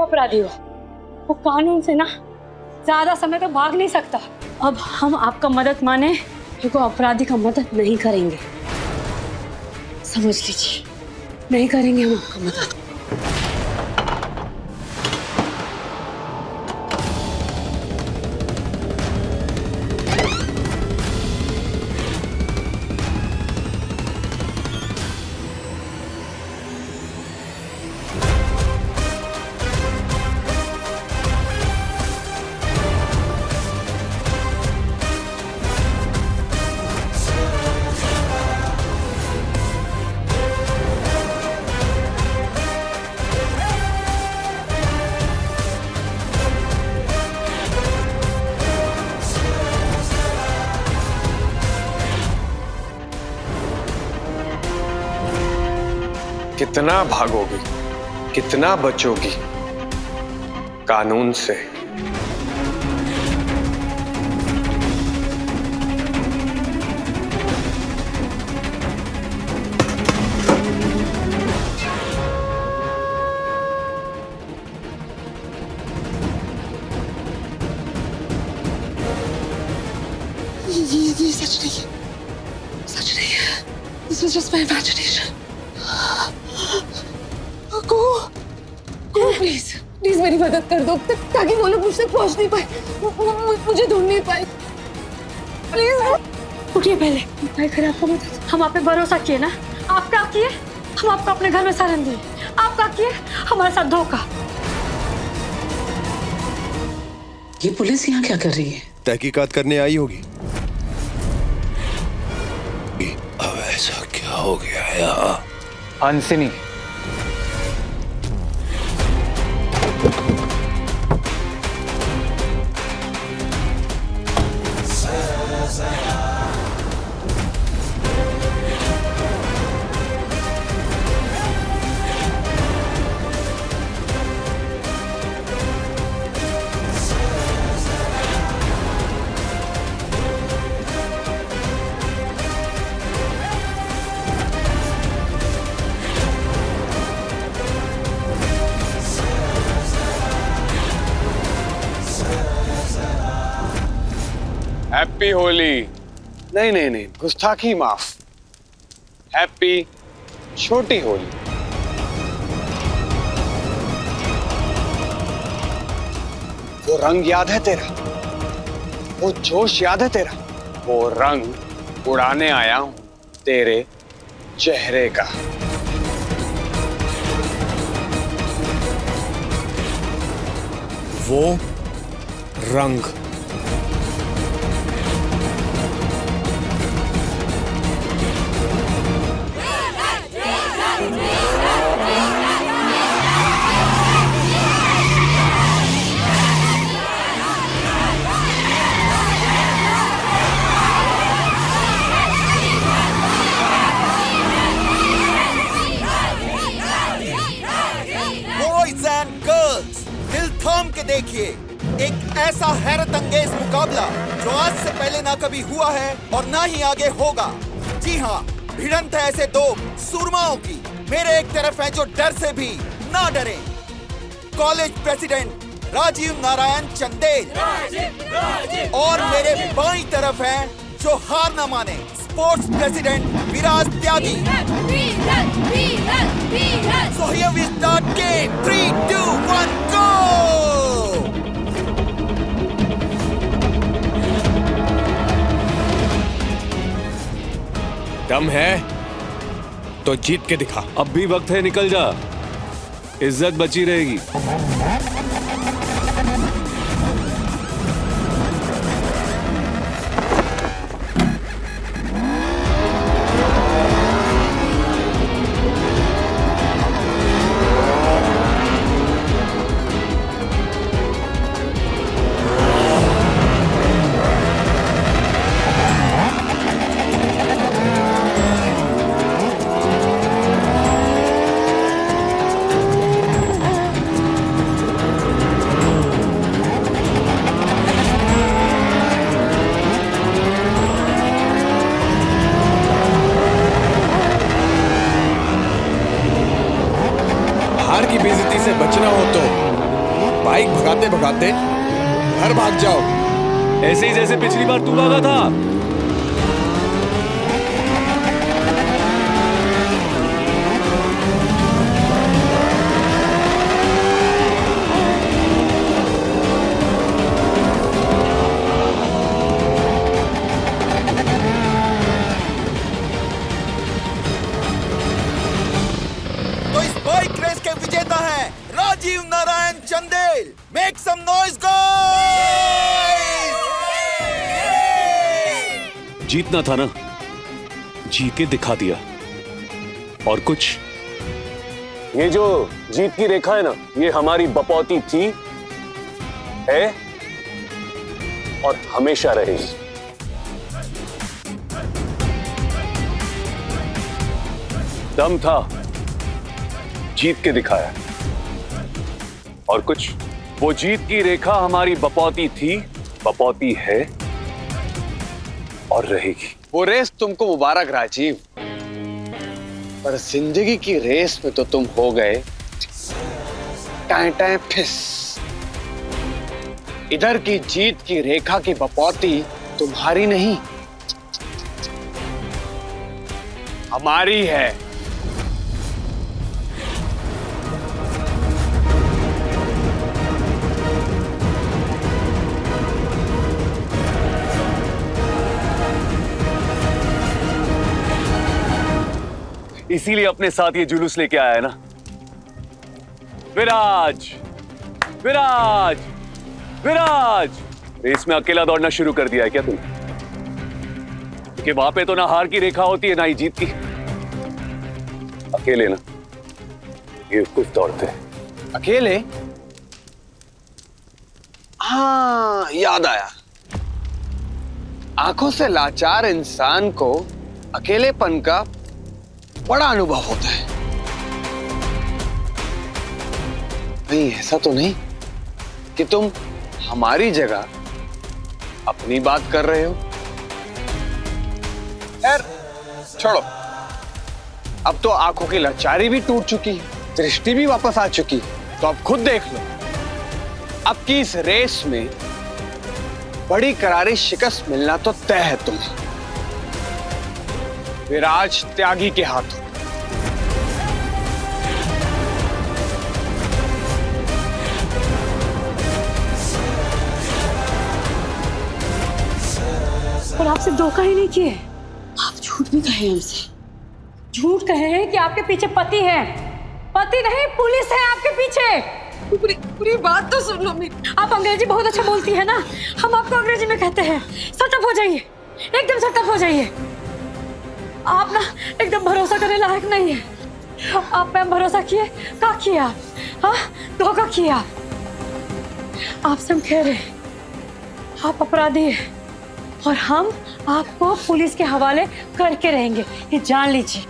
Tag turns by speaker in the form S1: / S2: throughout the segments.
S1: वो अपराधी हो, वो कानून से ना ज्यादा समय तक भाग नहीं सकता। अब हम आपका मदद माने तो अपराधी का मदद नहीं करेंगे, समझ लीजिए, नहीं करेंगे हम आपका मदद।
S2: कितना भागोगी, कितना बचोगी कानून से?
S3: ये सच नहीं है, सच नहीं है। This was just my imagination. Please please मेरी मदद कर दो ताकि वो लोग मुझ तक पहुंच नहीं पाए, मुझे ढूंढ नहीं पाए। प्लीज
S1: उठिए, पहले मैं करें आपको मदद। हम आप पे भरोसा किए ना, आप क्या किए? हम आपको अपने घर में सारण दिए, आप क्या किए? हमारे साथ धोखा।
S3: ये पुलिस यहाँ क्या कर रही है?
S4: तहकीकात करने आई होगी। अब ऐसा क्या हो गया यहाँ?
S2: हंसिनी, हैप्पी होली। नहीं नहीं नहीं, गुस्ताखी माफ। हैप्पी छोटी होली। वो रंग याद है तेरा? वो जोश याद है तेरा? वो रंग उड़ाने आया हूं तेरे चेहरे का।
S4: वो रंग
S5: देखिए, एक ऐसा हैरत अंगेज मुकाबला जो आज से पहले ना कभी हुआ है और ना ही आगे होगा। जी हाँ, भिड़ंत है ऐसे दो सूरमाओं की। मेरे एक तरफ है जो डर से भी ना डरे, कॉलेज प्रेसिडेंट राजीव नारायण चंदेल, और मेरे बाईं तरफ है जो हार ना माने, sports president Viraj Tyagi. So here we start game 3, 2, 1, go!
S4: दम है तो जीत के दिखा।
S6: अब भी वक्त है, निकल जा, इज्जत बची रहेगी।
S4: हार की बेइज्जती से बचना हो तो
S5: बाइक भगाते भगाते घर भाग जाओ।
S6: ऐसे ही जैसे पिछली बार तू भागा था।
S5: तो इस बाइक रेस के विजेता हैं Rajiv Narayan Chandel. Make some noise guys.
S6: जीतना था ना, जीत के दिखा दिया। और कुछ? ये जो जीत की रेखा है ना, ये हमारी बपौती थी, है और हमेशा रहेगी। दम था, जीत के दिखाया। और कुछ? वो जीत की रेखा हमारी बपौती थी, बपौती है और रहेगी।
S2: वो रेस तुमको मुबारक राजीव, पर जिंदगी की रेस में तो तुम हो गए टाए टाए फिस। इधर की जीत की रेखा की बपौती तुम्हारी नहीं, हमारी है।
S6: इसीलिए अपने साथ ये जुलूस लेके आया है ना। विराज, विराज, विराज। रेस में अकेला दौड़ना शुरू कर दिया है क्या तुमने? क्योंकि वहां पे तो ना हार की रेखा होती है ना ही जीत की। अकेले ना ये कुछ दौड़ते हैं।
S2: अकेले? हाँ, याद आया। आंखों से लाचार इंसान को अकेलेपन का बड़ा अनुभव होता है। नहीं, ऐसा तो नहीं कि तुम हमारी जगह अपनी बात कर रहे हो? खैर छोड़ो, अब तो आंखों की लाचारी भी टूट चुकी है, दृष्टि भी वापस आ चुकी है। तो अब खुद देख लो, अब की इस रेस में बड़ी करारी शिकस्त मिलना तो तय है तुम्हें, विराज त्यागी के हाथों।
S1: पर आपसे धोखा ही नहीं किए। आप झूठ भी कहे हमसे, झूठ कहे हैं कि आपके पीछे पति है। पति नहीं, पुलिस है आपके पीछे।
S3: पूरी बात तो सुन लो मेरी।
S1: आप अंग्रेजी बहुत अच्छा बोलती है ना, हम आपको अंग्रेजी में कहते हैं। सटअप हो जाइए, एकदम सटअप हो जाइए। आप ना एकदम भरोसा करने लायक नहीं है। आप पे हम भरोसा किए, क्या किए आप? हाँ, धोखा किया। आपसे हम कह रहे हैं, आप अपराधी हैं और हम आपको पुलिस के हवाले करके रहेंगे, ये जान लीजिए।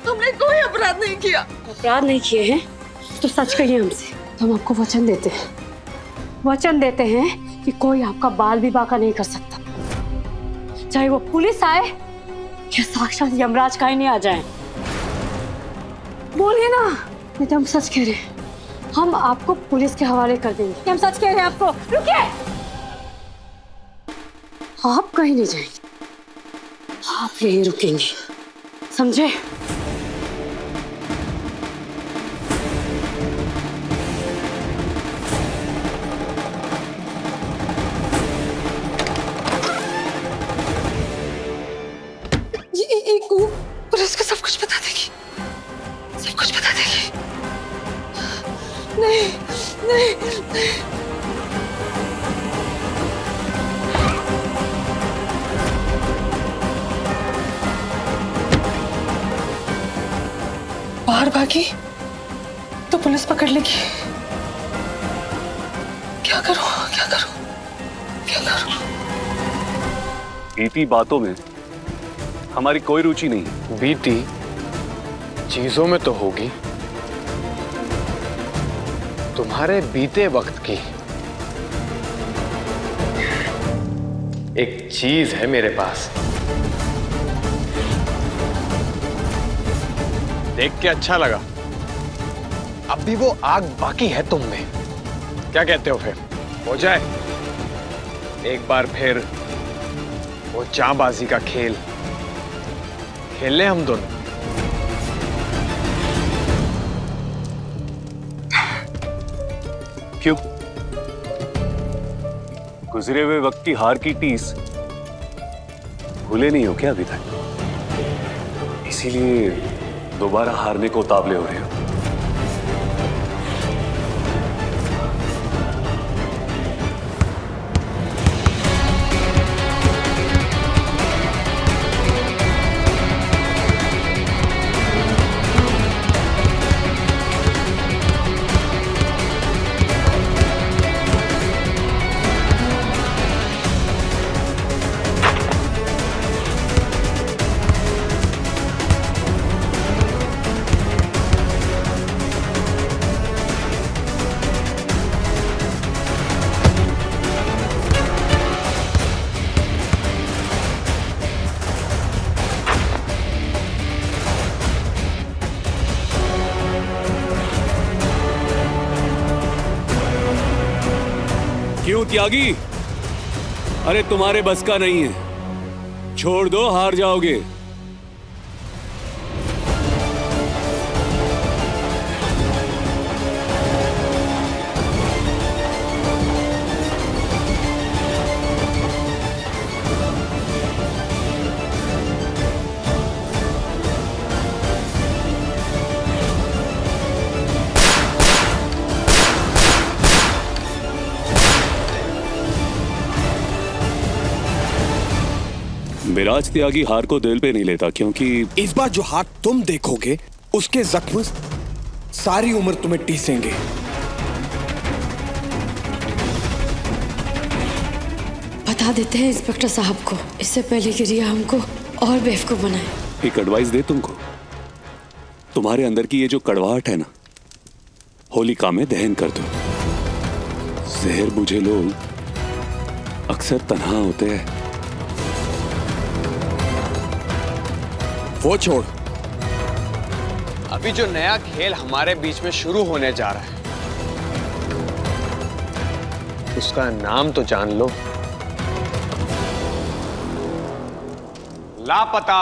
S3: हमने कोई अपराध नहीं किया।
S1: अपराध नहीं किए हैं तो सच कहिए हमसे। तो हम आपको वचन देते हैं, वचन देते हैं कि कोई आपका बाल भी बांका नहीं कर सकता, चाहे वो पुलिस आए या साक्षात यमराज का ही नहीं आ जाए। बोलिए ना, नहीं तो हम सच कह रहे हैं, हम आपको पुलिस के हवाले कर देंगे। हम सच कह रहे हैं आपको। रुकिए, आप कहीं नहीं जाएंगे, आप यहीं रुकेंगे, समझे?
S3: ये पुलिस को सब कुछ बता देगी, सब कुछ बता देगी। नहीं नहीं नहीं। बाहर भागी तो पुलिस पकड़ लेगी। क्या करूं, क्या करूं, क्या करूं?
S6: बीती बातों में हमारी कोई रुचि नहीं है।
S2: बीती चीजों में तो होगी, तुम्हारे बीते वक्त की एक चीज है मेरे पास, देख के अच्छा लगा। अब भी वो आग बाकी है तुम में, क्या कहते हो फिर हो जाए एक बार फिर वो जांबाजी का खेल खेल लें हम दोनों?
S6: क्यों? गुजरे हुए वक्त की हार की टीस भूले नहीं हो क्या अभी तक? इसीलिए दोबारा हारने को उतावले हो रहे हो। क्यों त्यागी? अरे तुम्हारे बस का नहीं है, छोड़ दो, हार जाओगे। विराज त्यागी हार को दिल पे नहीं लेता, क्योंकि
S7: इस बार जो हाथ तुम देखोगे उसके जख्म सारी उम्र तुम्हें टीसेंगे।
S1: बता देते हैं इंस्पेक्टर साहब को, इससे पहले कि रिया हमको और बेवकूफ बनाए।
S6: एक एडवाइस दे तुमको, तुम्हारे अंदर की ये जो कड़वाहट है ना, होलिका में दहन कर दो। जहर बुझे लोग अक्सर तन्हा होते हैं।
S7: वो छोड़,
S2: अभी जो नया खेल हमारे बीच में शुरू होने जा रहा है उसका नाम तो जान लो। लापता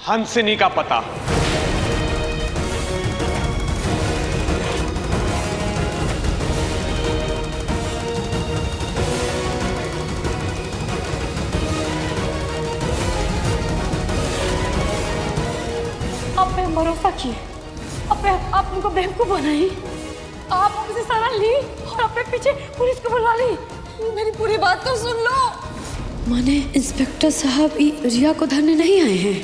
S2: हंसिनी का पता।
S1: आप पे भरोसा किए, आप उनको बेवकूफ बनाई, आप हमसे सारा ली और अपने पीछे पुलिस को बुलवा ली।
S3: मेरी पूरी बात तो सुन लो।
S1: माने इंस्पेक्टर साहब रिया को धरने नहीं आए हैं?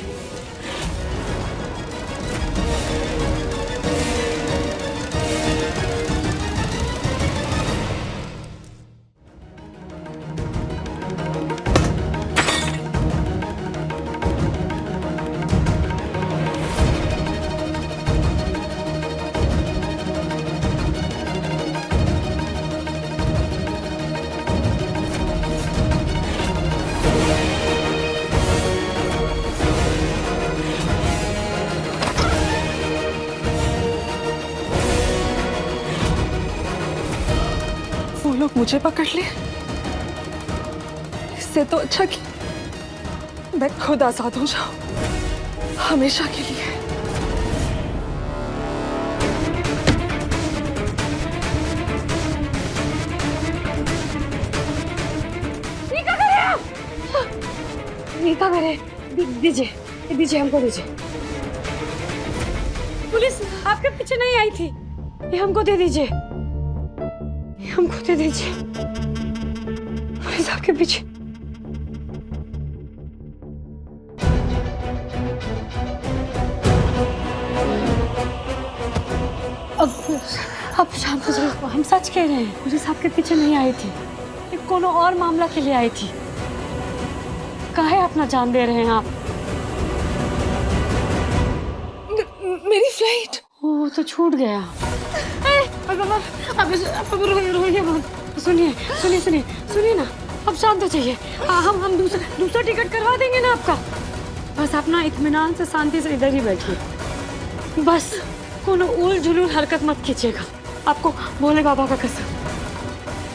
S3: वो लोग मुझे पकड़ ले, इससे तो अच्छा कि मैं खुद आजाद हो जाऊं हमेशा के लिए।
S1: क्या करे? दीजिए हमको दीजिए। पुलिस आपके पीछे नहीं आई थी, ये हमको दे दीजिए, हमको दे दीजिए। पुलिस आपके पीछे। अब शांत हो जाओ, हम सच कह रहे हैं, पुलिस आपके पीछे नहीं आई थी, ये कोनो और मामला के लिए आई थी। काहे अपना जान दे रहे हैं आप?
S3: मेरी फ्लाइट
S1: वो तो छूट गया। अब रोइए मत। सुनिए ना, अब शांत हो जाइए। हम दूसरा टिकट करवा देंगे ना आपका। बस अपना इत्मीनान से शांति से इधर ही बैठिए। बस कोनो उल जुलूल हरकत मत कीजिएगा, आपको भोले बाबा का कसम।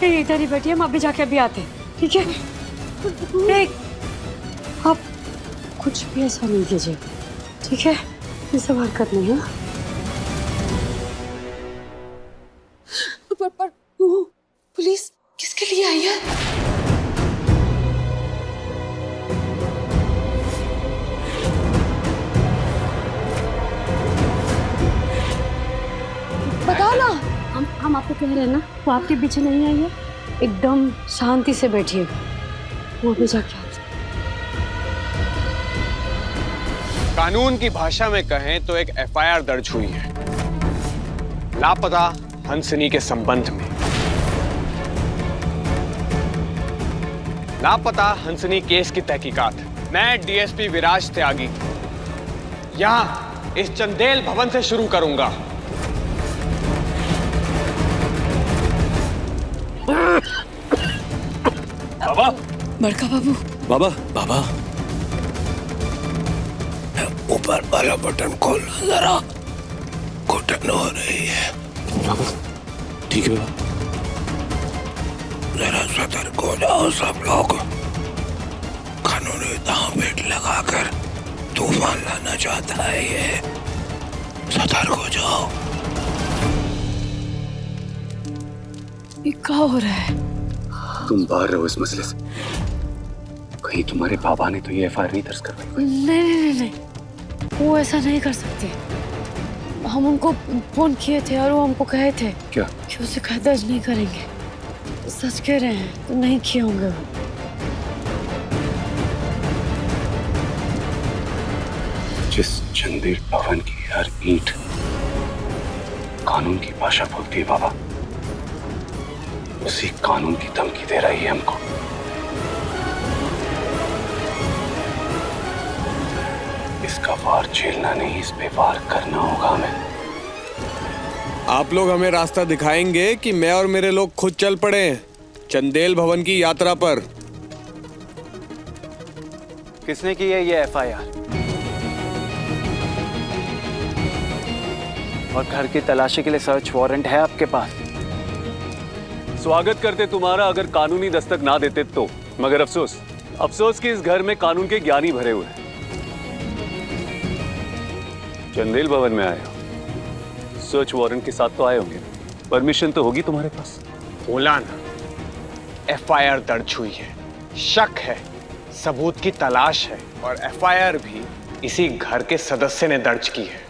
S1: इधर ही बैठिए, हम अभी जाके अभी आते हैं, ठीक है? नहीं, आप कुछ भी ऐसा नहीं कीजिए, ठीक है? ये सब हरकत नहीं है।
S3: पर वो पुलिस किसके लिए आई है? बता ना।
S1: हम आपको कह रहे हैं ना, वो आपके पीछे नहीं आई है। एकदम शांति से बैठिए, वो भी जाके आते।
S2: कानून की भाषा में कहें तो एक एफआईआर दर्ज हुई है लापता हंसनी के संबंध में। लापता हंसनी केस की तहकीकात मैं डीएसपी विराज त्यागी यहां इस चंदेल भवन से शुरू करूंगा।
S6: बाबा,
S3: बड़का बाबू,
S6: बाबा, बाबा,
S4: ऊपर वाला बटन खोल जरा, घुटन हो रही है।
S6: बाबा, ठीक है बाबा।
S4: जरा सतर्क हो जाओ सब लोग, कानूनी दांव-पेच लगाकर तूफान लाना चाहता है ये, सतर्क हो जाओ।
S3: ये क्या हो रहा है?
S6: तुम बाहर रहो इस मसले से। कहीं तुम्हारे बाबा ने तो ये एफआईआर नहीं दर्ज करवाई?
S1: नहीं, वो ऐसा नहीं कर सकते। हम उनको फोन किए थे और वो हमको कहे थे
S6: क्या
S1: कि वो शिकायत दर्ज नहीं करेंगे। सच कह रहे हैं, तो नहीं किए होंगे वो।
S6: जिस चंदेल भवन की हर ईंट कानून की भाषा बोलती है बाबा, उसी कानून की धमकी दे रही है हमको। इसका वार झेलना नहीं, इस पे वार करना होगा हमें।
S7: आप लोग हमें रास्ता दिखाएंगे कि मैं और मेरे लोग खुद चल पड़े चंदेल भवन की यात्रा पर?
S2: किसने की है ये एफआईआर? और घर की तलाशी के लिए सर्च वारंट है आपके पास?
S6: स्वागत करते तुम्हारा अगर कानूनी दस्तक ना देते तो, मगर अफसोस कि इस घर में कानून के ज्ञानी भरे हुए हैं। चंदेल भवन में आए हो, सर्च वारंट के साथ तो आए होंगे, परमिशन तो होगी तुम्हारे पास।
S2: बोला ना, एफआईआर दर्ज हुई है, शक है, सबूत की तलाश है, और एफआईआर भी इसी घर के सदस्य ने दर्ज की है।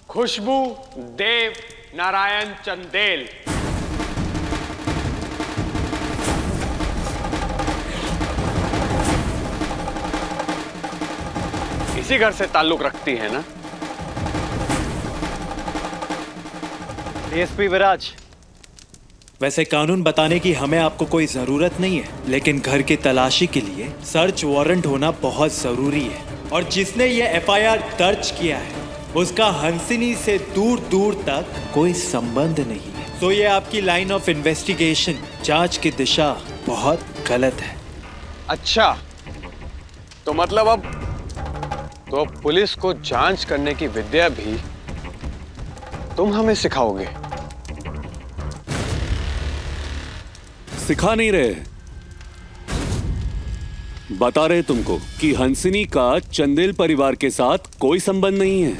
S2: खुशबू देव नारायण चंदेल। इसी घर से ताल्लुक रखती है ना? डीएसपी विराज,
S8: वैसे कानून बताने की हमें आपको कोई जरूरत नहीं है, लेकिन घर की तलाशी के लिए सर्च वारंट होना बहुत जरूरी है। और जिसने ये एफआईआर दर्ज किया है उसका हंसिनी से दूर दूर तक कोई संबंध नहीं है। तो ये आपकी लाइन ऑफ इन्वेस्टिगेशन, जांच की दिशा बहुत गलत है।
S2: अच्छा, तो मतलब अब तो पुलिस को जांच करने की विद्या भी तुम हमें सिखाओगे?
S6: सिखा नहीं रहे, बता रहे तुमको कि हंसिनी का चंदेल परिवार के साथ कोई संबंध नहीं है।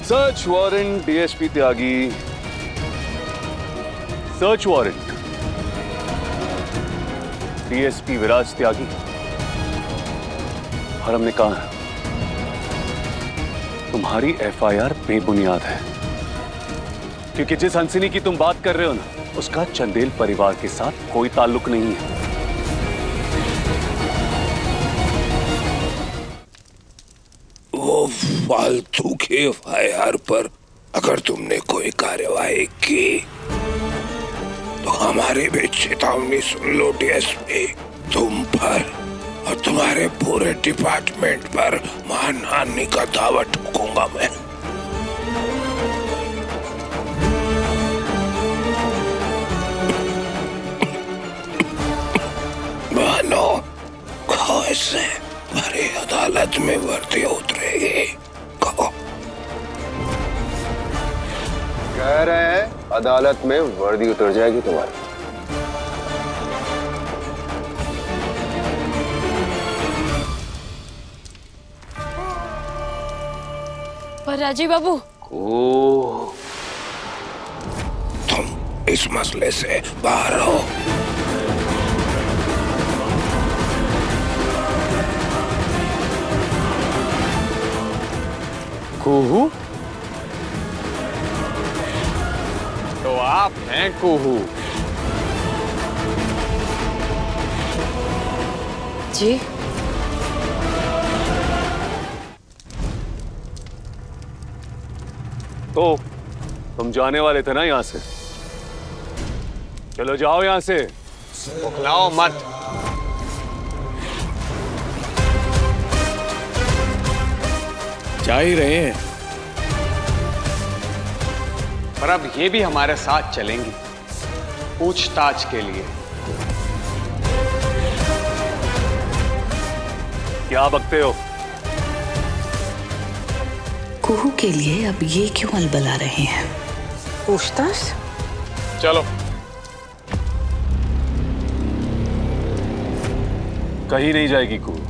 S6: सर्च वारंट डीएसपी त्यागी, सर्च वारंट डीएसपी विराज त्यागी। और हमने कहा है तुम्हारी एफआईआर बेबुनियाद है, क्योंकि जिस हंसिनी की तुम बात कर रहे हो ना, उसका चंदेल परिवार के साथ कोई ताल्लुक नहीं है।
S4: वो फालतू के एफआईआर पर अगर तुमने कोई कार्यवाही की तो हमारी भी चेतावनी सुन लो डीएसपी। तुम पर और तुम्हारे पूरे डिपार्टमेंट पर मानहानि का दावा ठोकूंगा मैं। मानो कहो इससे हमारी अदालत में वर्दी उतरेगी। कहो।
S6: कह रहे हैं अदालत में वर्दी उतर जाएगी तुम्हारी।
S1: पर राजीव बाबू,
S4: तुम इस मसले से बाहर हो।
S2: कुहू? तो आप हैं कुहू?
S1: जी
S6: तो तुम जाने वाले थे ना यहाँ से? चलो जाओ यहाँ से।
S2: उखलाओ मत।
S7: जा ही रहे हैं।
S2: पर अब ये भी हमारे साथ चलेंगी पूछताछ के लिए।
S6: क्या बकते हो?
S3: कुहू के लिए अब ये क्यों अलबला रहे हैं? पूछताछ?
S2: चलो।
S6: कहीं नहीं जाएगी कुहू।